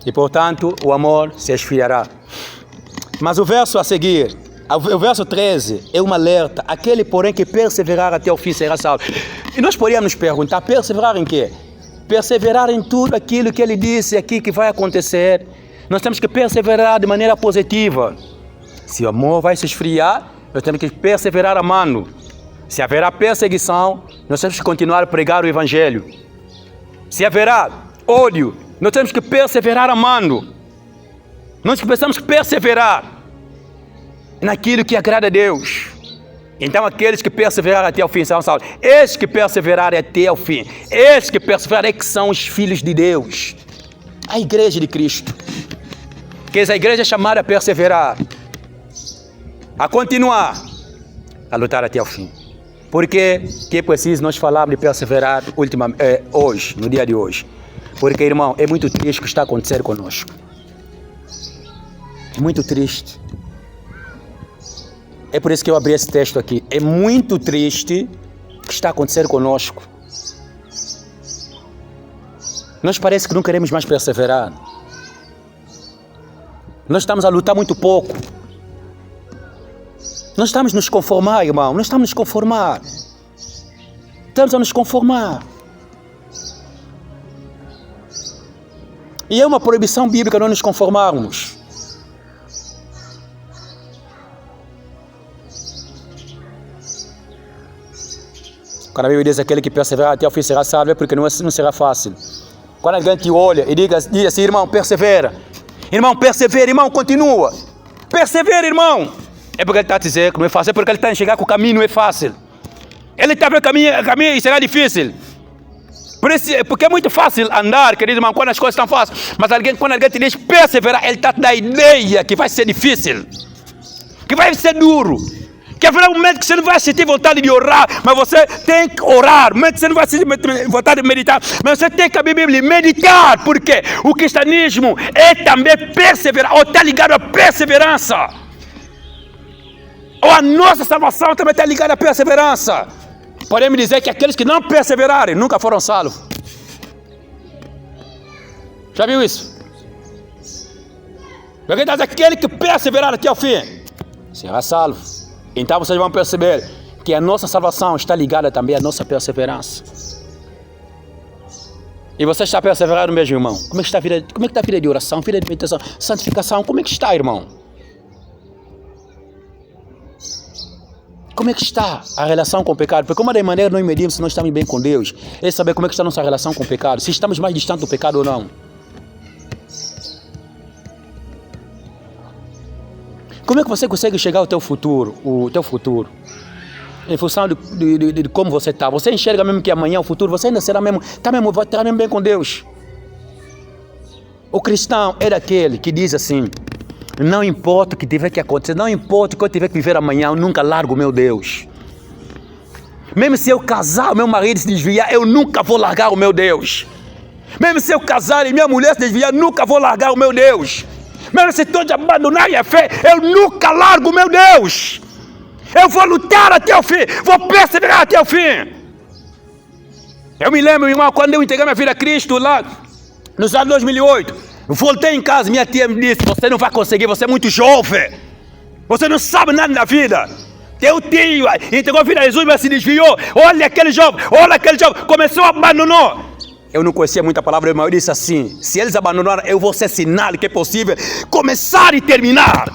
A: E portanto, o amor se esfriará. Mas o verso a seguir, o verso 13 é um alerta. Aquele, porém, que perseverar até o fim será salvo. E nós podíamos nos perguntar, perseverar em quê? perseverar em tudo aquilo que Ele disse aqui que vai acontecer. Nós temos que perseverar de maneira positiva. Se o amor vai se esfriar, nós temos que perseverar amando. Se haverá perseguição, nós temos que continuar a pregar o Evangelho. Se haverá ódio, nós temos que perseverar amando. Nós precisamos perseverar naquilo que agrada a Deus. Então aqueles que perseveraram até o fim são salvos. Esses que perseveraram até o fim, esses que perseveraram é que são os filhos de Deus. A igreja de Cristo. Que essa igreja é chamada a perseverar, a continuar, a lutar até o fim. Porque que é preciso nós falarmos de perseverar hoje, no dia de hoje. Porque, irmão, é muito triste o que está acontecendo conosco. Muito triste. É por isso que eu abri esse texto aqui. É muito triste o que está acontecendo conosco. Nós parece que não queremos mais perseverar. Nós estamos a lutar muito pouco. Nós estamos a nos conformar, irmão. Nós estamos a nos conformar. Estamos a nos conformar. E é uma proibição bíblica não nos conformarmos. Quando a Bíblia diz aquele que perseverar até o fim será salvo, é porque não será fácil. Quando alguém te olha e diz assim, irmão, persevera. Irmão, persevera, irmão, continua. Persevera, irmão. É porque ele está a dizer que não é fácil, é porque ele está a enxergar que o caminho não é fácil. Ele está a ver o caminho e será difícil. Porque é muito fácil andar, querido irmão, quando as coisas estão fáceis. Mas quando alguém te diz perseverar, ele está a dar a ideia que vai ser difícil. Que vai ser duro. Que haverá um momento que você não vai sentir vontade de orar, mas você tem que orar. Um momento que você não vai sentir vontade de meditar, mas você tem que abrir a Bíblia e meditar. Porque o cristianismo é também perseverar, ou está ligado à perseverança. Ou a nossa salvação também está ligada à perseverança. Podemos dizer que aqueles que não perseverarem nunca foram salvos. Já viu isso? Porque diz aquele que perseverar até o fim será salvo. Então vocês vão perceber que a nossa salvação está ligada também à nossa perseverança. E você está perseverando mesmo, irmão? Como é que está a vida de oração, vida de meditação, santificação? Como é que está, irmão? Como é que está a relação com o pecado? Porque uma das maneiras nós medimos se nós estamos bem com Deus é saber como é que está a nossa relação com o pecado, se estamos mais distantes do pecado ou não. Como é que você consegue chegar ao teu futuro, em função de como você está? Você enxerga mesmo que amanhã, o futuro, você ainda será mesmo, vai estar mesmo bem com Deus. O cristão é daquele que diz assim, não importa o que tiver que acontecer, não importa o que eu tiver que viver amanhã, eu nunca largo o meu Deus. Mesmo se eu casar, o meu marido se desviar, eu nunca vou largar o meu Deus. Mesmo se eu casar e minha mulher se desviar, eu nunca vou largar o meu Deus. Mesmo se todos abandonarem a fé, eu nunca largo o meu Deus. Eu vou lutar até o fim, vou perseverar até o fim. Eu me lembro, irmão, quando eu entreguei minha vida a Cristo lá nos anos 2008, eu voltei em casa, minha tia me disse, você não vai conseguir, você é muito jovem. Você não sabe nada da vida. Teu tio entregou a vida a Jesus, mas se desviou. Olha aquele jovem, começou a abandonar. Eu não conhecia muita palavra, mas eu disse assim, se eles abandonaram, eu vou ser sinal que é possível começar e terminar.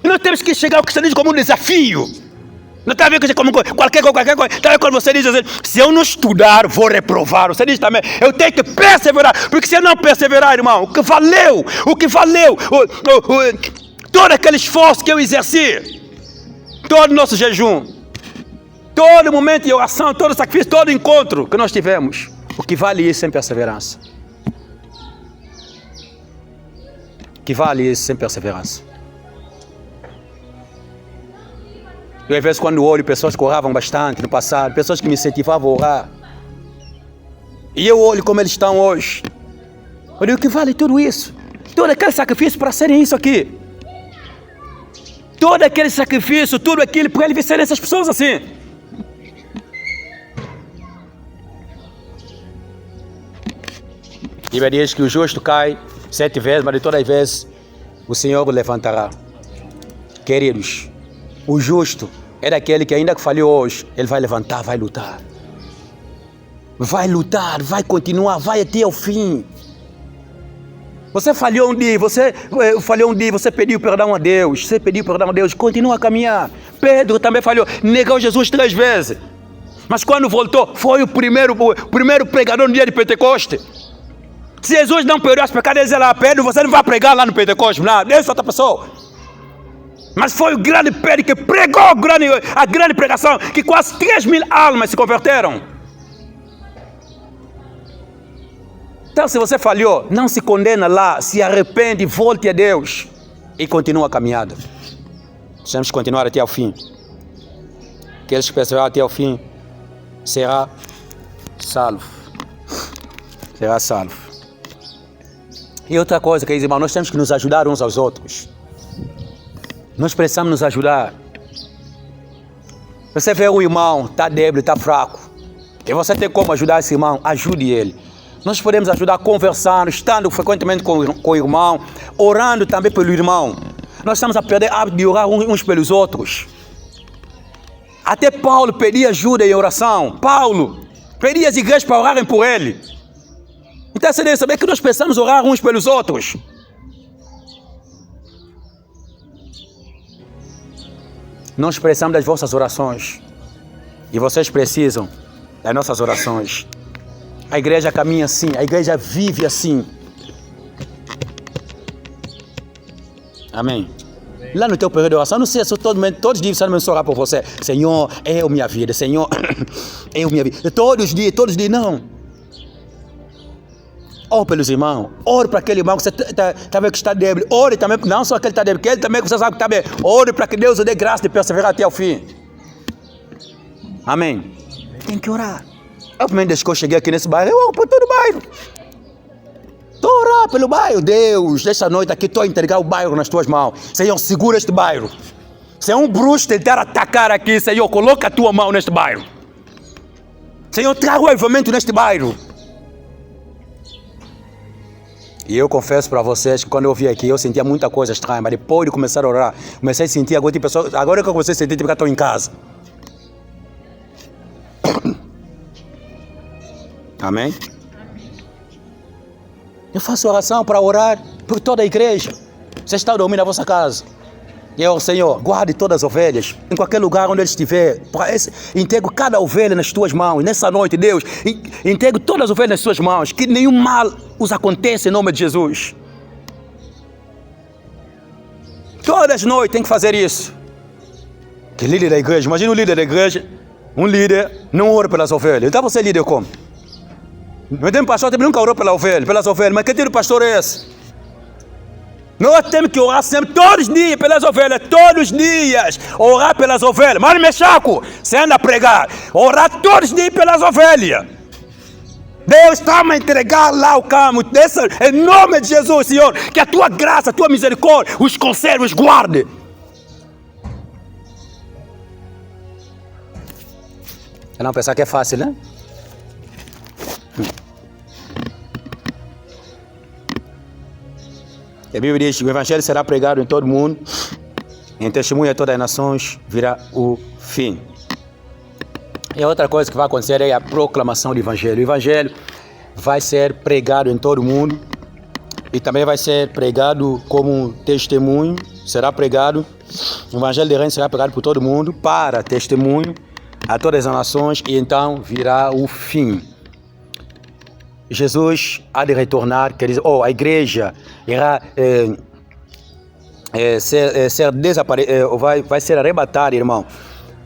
A: E nós temos que chegar ao cristianismo como um desafio. Não está a ver como qualquer coisa. Está a ver quando você diz assim, se eu não estudar, vou reprovar. Você diz também, eu tenho que perseverar. Porque se eu não perseverar, irmão, o que valeu, todo aquele esforço que eu exerci, todo nosso jejum, todo momento de oração, todo sacrifício, todo encontro que nós tivemos, o que vale isso sem perseverança? O que vale isso sem perseverança? Eu, às vezes, quando olho pessoas que oravam bastante no passado, pessoas que me incentivavam a orar, e eu olho como eles estão hoje, eu digo, o que vale tudo isso? Todo aquele sacrifício para serem isso aqui. Todo aquele sacrifício, tudo aquilo, para eles serem essas pessoas assim. A Bíblia diz que o justo cai 7 vezes, mas de todas as vezes o Senhor o levantará. Queridos, o justo é daquele que ainda que falhou hoje, ele vai levantar, vai lutar. vai lutar, vai continuar, vai até o fim. Você falhou um dia, você pediu perdão a Deus, continua a caminhar. Pedro também falhou, negou Jesus 3 vezes. Mas quando voltou, foi o primeiro pregador no dia de Pentecoste. Se Jesus não perdoou os pecados, ele dizia lá, Pedro, você não vai pregar lá no Pentecoste, não, deixa outra pessoa. Mas foi o grande Pedro que pregou a grande pregação, que quase 3.000 almas se converteram. Então, se você falhou, não se condena lá, se arrepende, volte a Deus e continua a caminhada. Temos que continuar até ao fim. Aqueles que perseveram até ao fim será salvo. Será salvo. E outra coisa, queridos irmãos, nós temos que nos ajudar uns aos outros. Nós precisamos nos ajudar. Você vê o irmão, está débil, está fraco, e você tem como ajudar esse irmão, ajude ele. Nós podemos ajudar conversando, estando frequentemente com o irmão, orando também pelo irmão. Nós estamos a perder a hábito de orar uns pelos outros. Até Paulo pedia ajuda em oração. Paulo pedia as igrejas para orarem por ele. Então você deve saber que nós precisamos orar uns pelos outros. Nós precisamos das vossas orações. E vocês precisam das nossas orações. A igreja caminha assim, a igreja vive assim. Amém. Lá no teu período de oração, não sei se todos os dias precisamos orar por você. Senhor, eu minha vida, Senhor, eu minha vida. Todos os dias, não. Ore pelos irmãos, ore para aquele irmão que você está vendo que está débil. Ore também, não só aquele que está débil, aquele também que você sabe que está bem. Ore para que Deus o dê graça de perseverar até o fim. Amém. Tem que orar. Eu também, desde que eu cheguei aqui nesse bairro, eu oro por todo o bairro. Estou a orar pelo bairro. Deus, desta noite aqui estou a entregar o bairro nas tuas mãos. Senhor, segura este bairro. Se é um bruxo tentar atacar aqui, Senhor, coloca a tua mão neste bairro. Senhor, traga o avivamento neste bairro. E eu confesso para vocês que quando eu vim aqui, eu sentia muita coisa estranha, mas depois de começar a orar, comecei a sentir agora, agora que eu comecei a sentir, porque estou em casa. Amém? Eu faço oração para orar por toda a igreja. Você está dormindo na vossa casa. E eu, Senhor, guarde todas as ovelhas, em qualquer lugar onde ele estiver. Entrego cada ovelha nas tuas mãos. Nessa noite, Deus, entrego todas as ovelhas nas tuas mãos. Que nenhum mal os aconteça em nome de Jesus. Todas as noites tem que fazer isso. Que líder da igreja, imagina um líder da igreja, um líder não ora pelas ovelhas. Então você líder como? Não tem pastor, também nunca orou pelas ovelhas, mas que tipo de pastor é esse? Nós temos que orar sempre, todos os dias, pelas ovelhas, todos os dias, orar pelas ovelhas. Mas Mechaco, você anda a pregar, orar todos os dias pelas ovelhas. Deus está a entregar lá o campo, em nome de Jesus, Senhor, que a tua graça, a tua misericórdia, os conserve, os guarde. Eu não pensar que é fácil, né? A Bíblia diz que o Evangelho será pregado em todo o mundo, em testemunho a todas as nações virá o fim. E outra coisa que vai acontecer é a proclamação do Evangelho. O Evangelho vai ser pregado em todo o mundo e também vai ser pregado como testemunho, será pregado, o Evangelho de Reino será pregado por todo o mundo para testemunho a todas as nações e então virá o fim. Jesus há de retornar, quer dizer, a igreja irá vai ser arrebatada, irmão.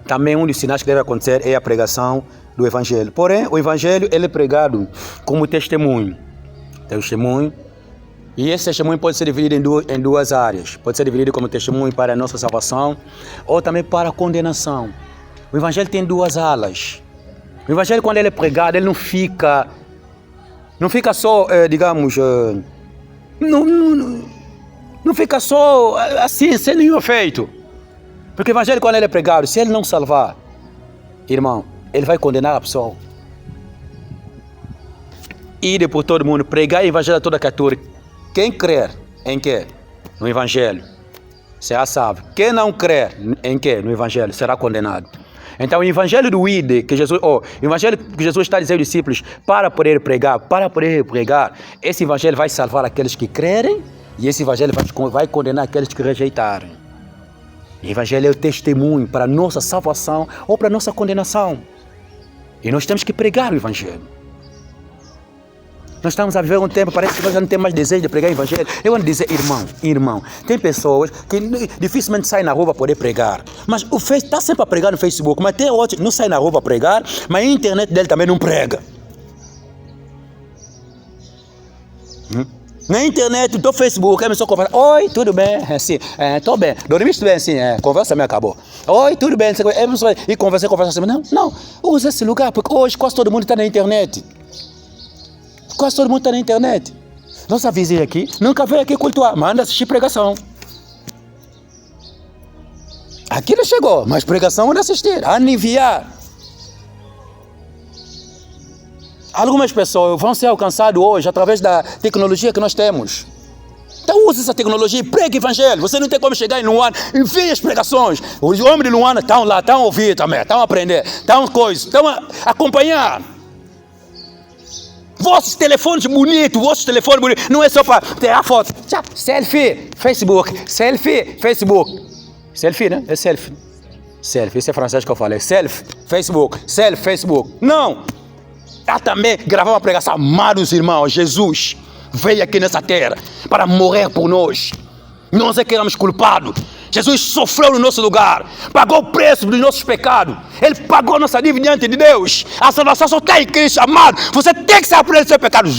A: Também um dos sinais que deve acontecer é a pregação do Evangelho. Porém, o Evangelho ele é pregado como testemunho. E esse testemunho pode ser dividido em duas áreas. Pode ser dividido como testemunho para a nossa salvação ou também para a condenação. O Evangelho tem duas alas. O Evangelho, quando ele é pregado, ele não fica só, digamos, não fica só assim, sem nenhum efeito. Porque o Evangelho, quando ele é pregado, se ele não salvar, irmão, ele vai condenar a pessoa. Ir por todo mundo, pregar o Evangelho a toda criatura. Quem crer em quê? No Evangelho, será salvo. Quem não crer em quê? No Evangelho, será condenado. Então o evangelho do ID, que Jesus, o evangelho que Jesus está dizendo aos discípulos, para poder pregar, esse evangelho vai salvar aqueles que crerem e esse evangelho vai condenar aqueles que rejeitarem. O evangelho é o testemunho para a nossa salvação ou para a nossa condenação. E nós temos que pregar o evangelho. Nós estamos a viver um tempo, parece que nós já não temos mais desejo de pregar o evangelho. Eu vou dizer, irmão, tem pessoas que dificilmente saem na rua para poder pregar. Mas o Face está sempre a pregar no Facebook, mas tem outros que não saem na rua para pregar, mas a internet dele também não prega. Na internet, do Facebook, a pessoa conversa, oi, tudo bem? Assim, estou bem. Dormiste bem? Assim, conversa me acabou. Oi, tudo bem? E conversa assim, não, usa esse lugar, porque hoje quase todo mundo está na internet. Quase todo mundo está na internet. Nossa vizinha aqui nunca veio aqui cultuar, manda assistir pregação. Aqui não chegou, mas pregação manda assistir, aniviar. Algumas pessoas vão ser alcançadas hoje através da tecnologia que nós temos. Então use essa tecnologia e pregue o evangelho. Você não tem como chegar em Luanda, envie as pregações. Os homens de Luanda estão lá, estão a ouvir também, estão a aprender, estão a acompanhar. Vossos telefones bonitos, não é só para ter a foto. Selfie, Facebook. Selfie, né? É selfie. Selfie, esse é francês que eu falei. Selfie, Facebook. Não! Há também gravar uma pregação. Amados irmãos, Jesus veio aqui nessa terra para morrer por nós. Nós é que éramos culpados. Jesus sofreu no nosso lugar, pagou o preço dos nossos pecados. Ele pagou nossa dívida diante de Deus. A salvação só está em Cristo, amado. Você tem que se aprender do seu pecado.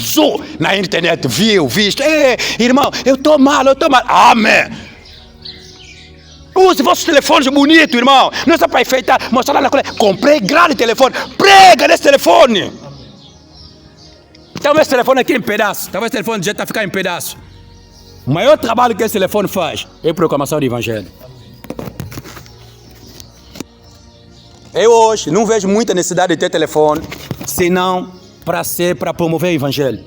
A: Na internet, visto. Irmão, eu estou mal. Amém. Use vossos telefones bonitos, irmão. Não é só para enfeitar, mostrar lá na coisa. Comprei grande telefone. Prega nesse telefone. Talvez esse telefone aqui em pedaço. Talvez esse telefone já está ficando em pedaço. O maior trabalho que esse telefone faz é a proclamação do evangelho. Eu hoje não vejo muita necessidade de ter telefone, senão para promover o evangelho.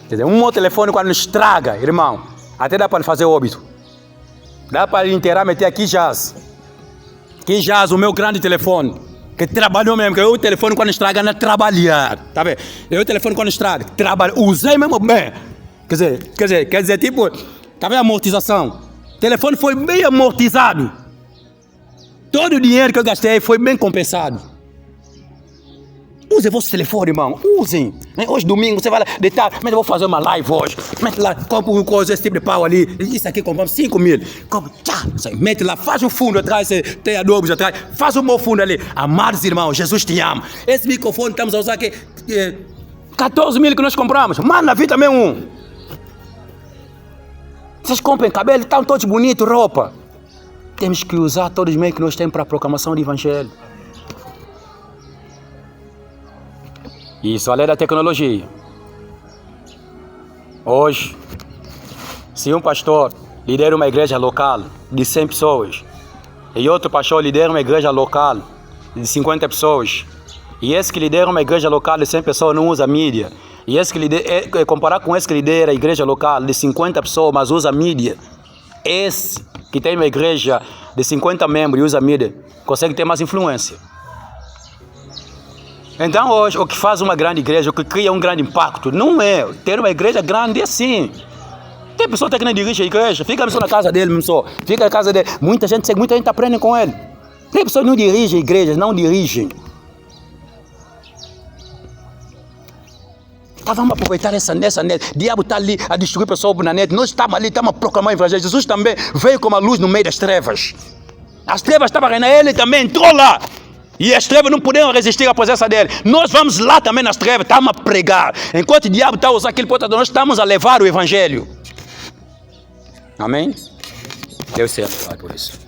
A: Quer dizer, um telefone quando estraga, irmão, até dá para fazer óbito. Dá para enterrar, meter aqui jaz. Aqui jaz o meu grande telefone, que trabalhou mesmo, que eu o telefone quando estraga não é trabalhar, tá vendo? Eu o telefone quando estraga, usei mesmo bem. Quer dizer, tipo, tá vendo a amortização? O telefone foi bem amortizado. Todo o dinheiro que eu gastei foi bem compensado. Use vosso telefone, irmão. Usem. Hoje, domingo, você vai lá deitar. Mas eu vou fazer uma live hoje. Mete lá, compra um coisa, esse tipo de pau ali. Isso aqui compramos 5 mil. Mete lá, faz o fundo atrás. Tem adobos atrás. Faz o meu fundo ali. Amados irmãos, Jesus te ama. Esse microfone estamos a usar aqui. 14 mil que nós compramos. Manda vir também um. Vocês comprem cabelo, estão todos bonitos, roupa. Temos que usar todos os meios que nós temos para a proclamação do evangelho. Isso, além da tecnologia. Hoje, se um pastor lidera uma igreja local de 100 pessoas e outro pastor lidera uma igreja local de 50 pessoas, e esse que lidera uma igreja local de 100 pessoas não usa mídia, e esse que lidera, comparar com esse que lidera a igreja local de 50 pessoas, mas usa mídia, esse que tem uma igreja de 50 membros e usa mídia, consegue ter mais influência. Então hoje, o que faz uma grande igreja, o que cria um grande impacto, não é ter uma igreja grande assim. Tem pessoa que não dirige a igreja, fica só na casa dele, fica na casa dele. Muita gente aprende com ele. Tem pessoas que não dirigem a igreja, não dirigem. Vamos aproveitar essa net. O diabo está ali a destruir pessoas na net. Nós estamos ali, estamos a proclamar o evangelho. Jesus também veio como a luz no meio das trevas. As trevas estavam reinando, ele também entrou lá. E as trevas não puderam resistir à presença dele. Nós vamos lá também nas trevas, estamos a pregar. Enquanto o diabo está a usar aquele portador, nós estamos a levar o evangelho. Amém? Deus certo por isso.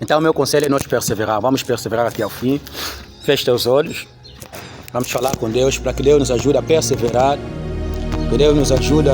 A: Então o meu conselho é nós perseverar. Vamos perseverar até o fim. Feche teus olhos. Vamos falar com Deus para que Deus nos ajude a perseverar. Que Deus nos ajude